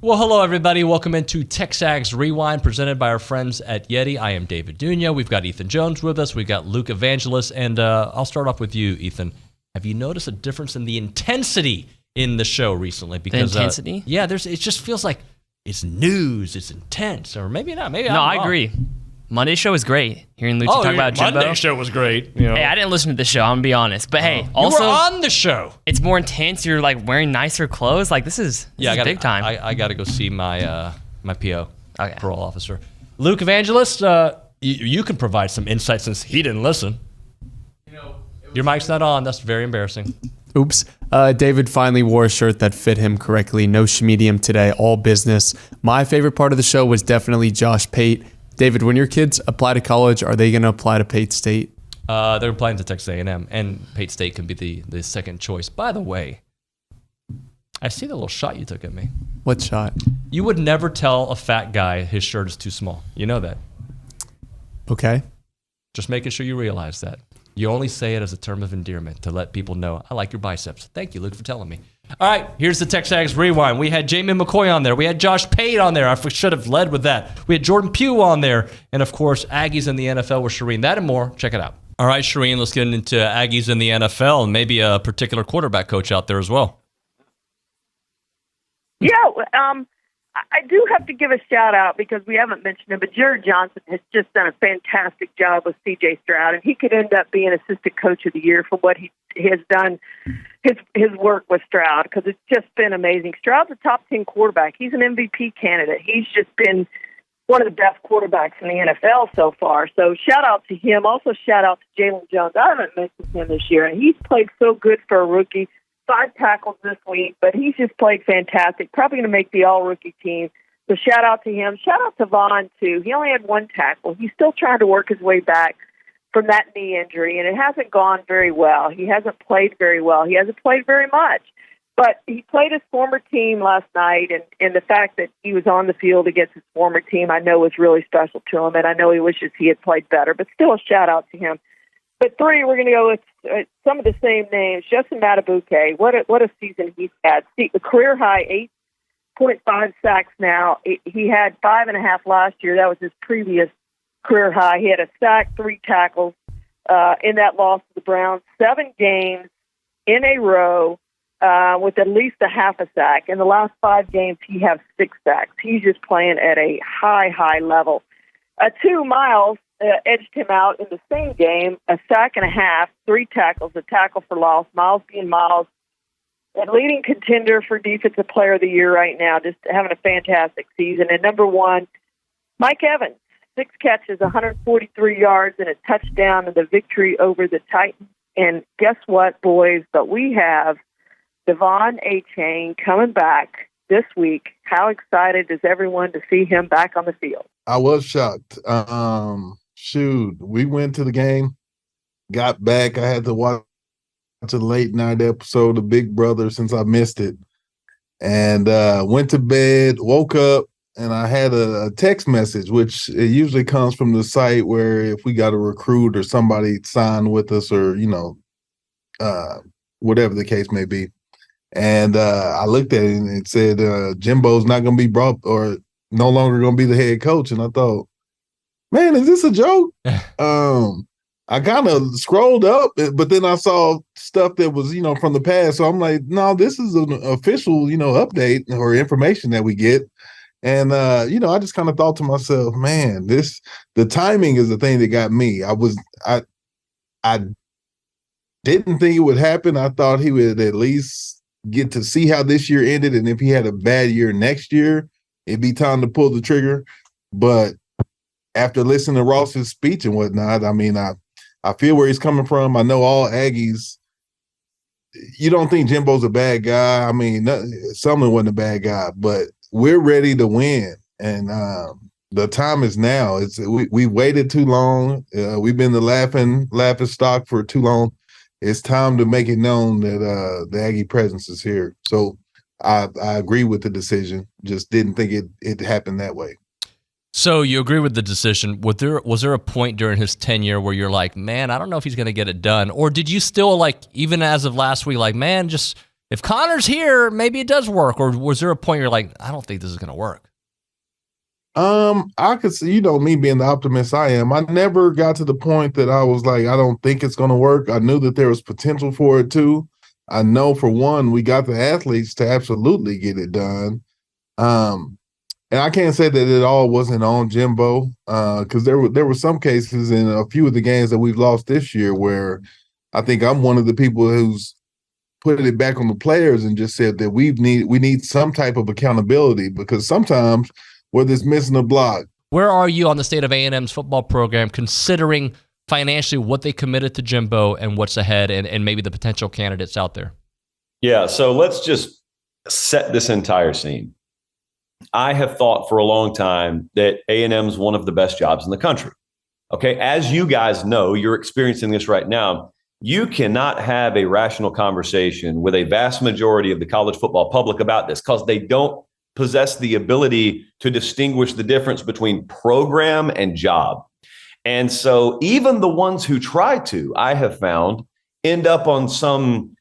Well, hello, everybody. Welcome into TexAgs Rewind, presented by our friends at Yeti. I am David Dunya. We've got Ethan Jones with us. We've got Luke Evangelist. And I'll start off with you, Ethan. Have you noticed a difference in the intensity in the show recently? Because, the intensity? Yeah, it just feels like it's news, it's intense, or maybe not. Maybe No, I agree. Monday's show was great. Hearing Luke talk about Jimbo. Monday's show was great. You know. Hey, I didn't listen to this show, I'm going to be honest. But hey, also, also, you were on the show. It's more intense. You're like wearing nicer clothes. Like this is big time. I got to go see my my PO, Okay. parole officer. Luke Evangelist, you can provide some insight since he didn't listen. Your mic's not on. That's very embarrassing. Oops. David finally wore a shirt that fit him correctly. No schmedium today, all business. My favorite part of the show was definitely Josh Pate. David, when your kids apply to college, are they going to apply to Pate State? They're applying to Texas A&M, and Pate State can be the second choice. By the way, I see the little shot you took at me. What shot? You would never tell a fat guy his shirt is too small. You know that. Okay. Just making sure you realize that. You only say it as a term of endearment to let people know, I like your biceps. Thank you, Luke, for telling me. All right, here's the TexAgs Rewind. We had Jamie McCoy on there. We had Josh Pate on there. I should have led with that. We had Jordan Pugh on there. And, of course, Aggies in the NFL with Charean. That and more. Check it out. All right, Charean, let's get into Aggies in the NFL and maybe a particular quarterback coach out there as well. Yeah, I do have to give a shout out because we haven't mentioned him, but Jared Johnson has just done a fantastic job with C.J. Stroud, and he could end up being Assistant Coach of the Year for what he has done, his work with Stroud, because it's just been amazing. Stroud's a top 10 quarterback. He's an MVP candidate. He's just been one of the best quarterbacks in the NFL so far. So shout out to him. Also shout out to Jalen Jones. I haven't mentioned him this year, and he's played so good for a rookie. 5 tackles this week, but he's just played fantastic. Probably going to make the all-rookie team. So shout out to him. Shout out to Vaughn, too. He only had 1 tackle. He's still trying to work his way back from that knee injury, and it hasn't gone very well. He hasn't played very well. He hasn't played very much. But he played his former team last night, and the fact that he was on the field against his former team I know was really special to him, and I know he wishes he had played better. But still a shout-out to him. But 3, we're going to go with some of the same names. Justin Matabuke, what a season he's had. A career high 8.5 sacks now. He had 5.5 last year. That was his previous career high. He had a sack, 3 tackles in that loss to the Browns. 7 games in a row with at least a half a sack. In the last 5 games, he has 6 sacks. He's just playing at a high level. 2 Miles edged him out in the same game, a sack and a half, 3 tackles, a tackle for loss. Miles being Miles, a leading contender for Defensive Player of the Year right now, just having a fantastic season. And number 1, Mike Evans, 6 catches, 143 yards, and a touchdown in the victory over the Titans. And guess what, boys? But we have Devon Achane coming back this week. How excited is everyone to see him back on the field? I was shocked. We went to the game, got back. I had to watch a late night episode of Big Brother since I missed it, and went to bed, woke up, and I had a text message, which it usually comes from the site where if we got a recruit or somebody signed with us or, whatever the case may be. And I looked at it and it said Jimbo's not going to be brought or no longer going to be the head coach. And I thought, man, is this a joke? I kind of scrolled up, but then I saw stuff that was, from the past. So I'm like, no, this is an official, update or information that we get. And, I just kind of thought to myself, man, the timing is the thing that got me. I didn't think it would happen. I thought he would at least get to see how this year ended. And if he had a bad year next year, it'd be time to pull the trigger. But after listening to Ross's speech and whatnot, I mean, I feel where he's coming from. I know all Aggies, you don't think Jimbo's a bad guy. I mean, Sumlin wasn't a bad guy, but we're ready to win. And the time is now. We waited too long. We've been the laughing stock for too long. It's time to make it known that the Aggie presence is here. So I agree with the decision. Just didn't think it happened that way. So you agree with the decision. Was there a point during his tenure where you're like, man, I don't know if he's going to get it done? Or did you still, like, even as of last week, like, man, just If Connor's here, maybe it does work. Or was there a point you're like, I don't think this is going to work? I could see, me being the optimist I am. I never got to the point that I was like, I don't think it's going to work. I knew that there was potential for it too. I know for one, we got the athletes to absolutely get it done. And I can't say that it all wasn't on Jimbo, because there were some cases in a few of the games that we've lost this year where I think I'm one of the people who's put it back on the players and just said that we need some type of accountability, because sometimes whether it's missing a block. Where are you on the state of A&M's football program, considering financially what they committed to Jimbo and what's ahead and maybe the potential candidates out there? Yeah, so let's just set this entire scene. I have thought for a long time that A&M is one of the best jobs in the country. Okay, as you guys know, you're experiencing this right now. You cannot have a rational conversation with a vast majority of the college football public about this because they don't possess the ability to distinguish the difference between program and job. And so even the ones who try to, I have found, end up on some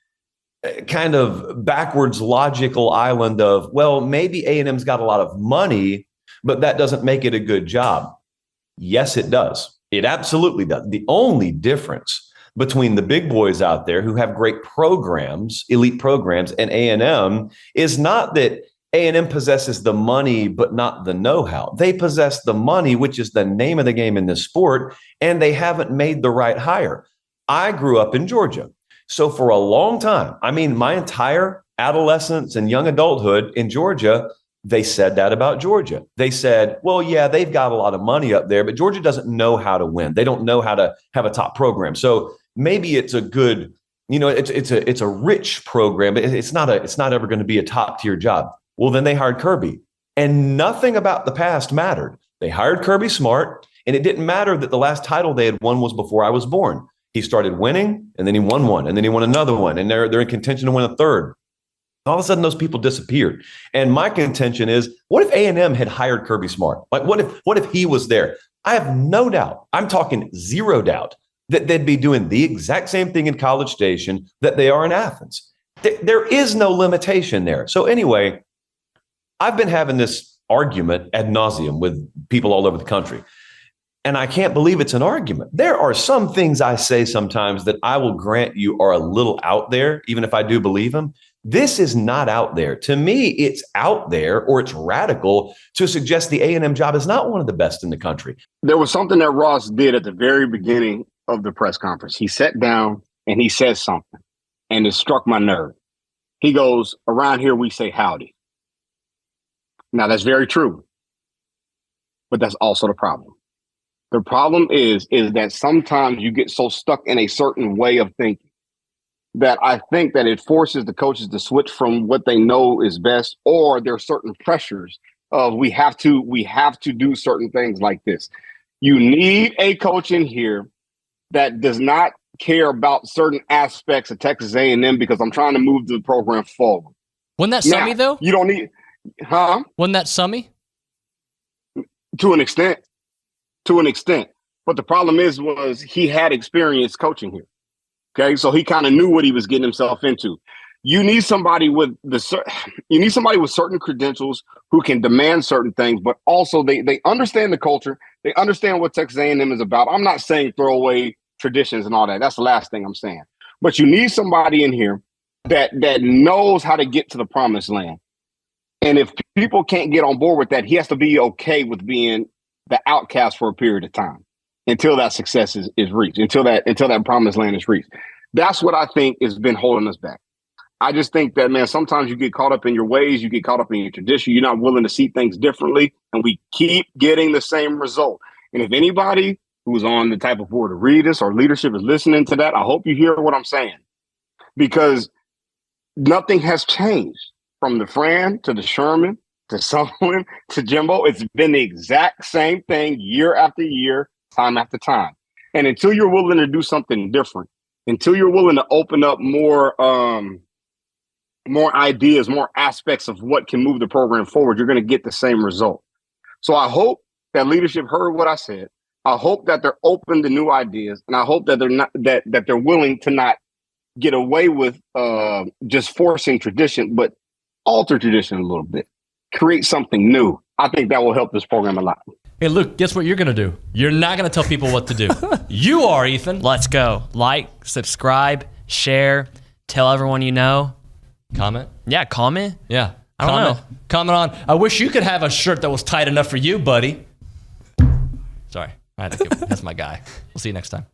kind of backwards logical island of, well, maybe A&M's got a lot of money, but that doesn't make it a good job. Yes, it does. It absolutely does. The only difference between the big boys out there who have great programs, elite programs, and A&M is not that A&M possesses the money, but not the know-how. They possess the money, which is the name of the game in this sport, and they haven't made the right hire. I grew up in Georgia. So for a long time, I mean, my entire adolescence and young adulthood in Georgia, they said that about Georgia. They said, well, yeah, they've got a lot of money up there, but Georgia doesn't know how to win. They don't know how to have a top program. So maybe it's a good, it's a rich program, but it's not ever going to be a top tier job. Well, then they hired Kirby, and nothing about the past mattered. They hired Kirby Smart, and it didn't matter that the last title they had won was before I was born. He started winning, and then he won one, and then he won another one, and they're in contention to win a third. All of a sudden, those people disappeared. And my contention is, what if A&M had hired Kirby Smart? Like, what if he was there? I have no doubt, I'm talking zero doubt, that they'd be doing the exact same thing in College Station that they are in Athens. There is no limitation there. So anyway, I've been having this argument ad nauseum with people all over the country. And I can't believe it's an argument. There are some things I say sometimes that I will grant you are a little out there, even if I do believe them. This is not out there. To me, it's out there, or it's radical to suggest the A&M job is not one of the best in the country. There was something that Ross did at the very beginning of the press conference. He sat down and he said something, and it struck my nerve. He goes, around here, we say howdy. Now, that's very true, but that's also the problem. The problem is that sometimes you get so stuck in a certain way of thinking that I think that it forces the coaches to switch from what they know is best, or there are certain pressures of we have to do certain things like this. You need a coach in here that does not care about certain aspects of Texas A&M because I'm trying to move the program forward. Wasn't that Summy, though? You don't need, huh? Wasn't that Summy? To an extent. But the problem was he had experience coaching here. Okay, so he kind of knew what he was getting himself into. You need somebody with certain credentials who can demand certain things, but also they understand the culture. They understand what Texas A&M is about. I'm not saying throw away traditions and all that. That's the last thing I'm saying. But you need somebody in here that knows how to get to the promised land. And if people can't get on board with that, he has to be okay with being the outcast for a period of time until that success is reached, until that promised land is reached. That's what I think has been holding us back. I just think that, man, sometimes you get caught up in your ways, you get caught up in your tradition, you're not willing to see things differently, and we keep getting the same result. And if anybody who's on the type of board to read this or leadership is listening to that, I hope you hear what I'm saying, because nothing has changed from the Fran to the Sherman to Sullivan to Jimbo. It's been the exact same thing year after year, time after time. And until you're willing to do something different, until you're willing to open up more ideas, more aspects of what can move the program forward, you're going to get the same result. So I hope that leadership heard what I said. I hope that they're open to new ideas, and I hope that they're not that they're willing to not get away with just forcing tradition, but alter tradition a little bit. Create something new. I think that will help this program a lot. Hey, Luke, guess what you're going to do? You're not going to tell people what to do. You are, Ethan. Let's go. Like, subscribe, share, tell everyone you know. Comment? Yeah, comment. Yeah. I don't know. Comment on. I wish you could have a shirt that was tight enough for you, buddy. Sorry. I had to give, that's my guy. We'll see you next time.